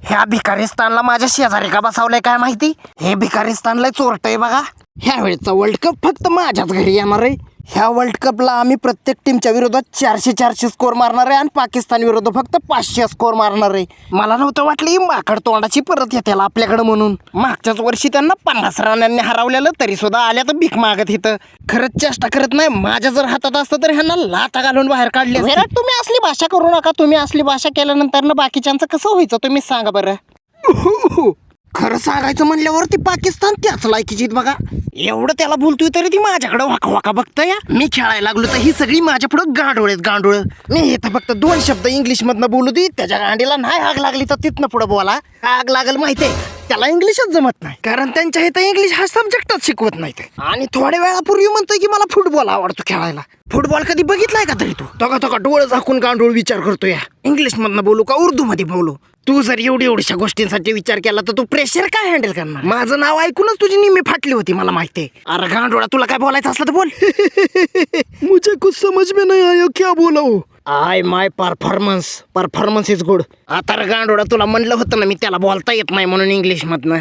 ह्या भिकारिस्तानला माझ्या शेजारी का बसवलंय काय माहिती. हे भिकारिस्तानला चोरटय बघा. ह्या वेळेचा वर्ल्ड कप फक्त माझ्याच घरी येणार आहे. ह्या वर्ल्ड कपला आम्ही प्रत्येक टीमच्या विरोधात 400 स्कोर मारणार आहे आणि पाकिस्तान विरोधात फक्त 500 स्कोर मारणार आहे. मला नव्हतं वाटलं ही माकड तोंडाची परत येते आपल्याकडे म्हणून. मागच्याच वर्षी त्यांना 50 रनांनी हरवलेलं तरी सुद्धा आल्या तर भीक मागत इथं. खरंच चेष्टा करत नाही. माझ्या जर हातात असतं तर ह्यांना लाथा घालून बाहेर काढले. विराट तुम्ही असली भाषा करू नका. तुम्ही असली भाषा केल्यानंतर ना बाकीच्यांचं कसं व्हायचं तुम्हीच सांगा बरं. खरं सांगायचं म्हणल्यावरती पाकिस्तान त्याच लायकीची बघा. एवढं त्याला बोलतोय तरी ती माझ्याकडे वाका वाका बघतोय. मी खेळायला लागलो तर ही सगळी माझ्या पुढं गांडोळ. मी इथं फक्त 2 शब्द इंग्लिश मधनं बोलू दे. त्याच्या गांडीला नाही आग लागली तर तिथनं पुढं बोला. आग लागल माहितीये त्याला इंग्लिशच जमत नाही. कारण त्यांच्या इथं इंग्लिश हा सब्जेक्टच शिकवत नाही. आणि थोड्या वेळापूर्वी म्हणतोय की मला फुटबॉल आवडतो खेळायला. फुटबॉल कधी बघितलाय का तरी तू तो डोळं झाकून गांडोळ विचार करतोय इंग्लिश मधनं बोलू का उर्दू मध्ये बोलू. तू जर एवढ्याशा गोष्टींसाठी विचार केला तर तू प्रेशर काय हँडल करणार. माझं नाव ऐकूनच तुझी निम्मी फाटली होती मला माहितीये. अरे गांडोळा तुला काय बोलायचं असलं तर बोल. मुझे कुछ समझ में नहीं आया क्या बोलाऊ. माय परफॉर्मन्स इज गुड. आता गांडोळा तुला म्हणलं होतं ना मी त्याला बोलता येत नाही म्हणून इंग्लिश मधनं.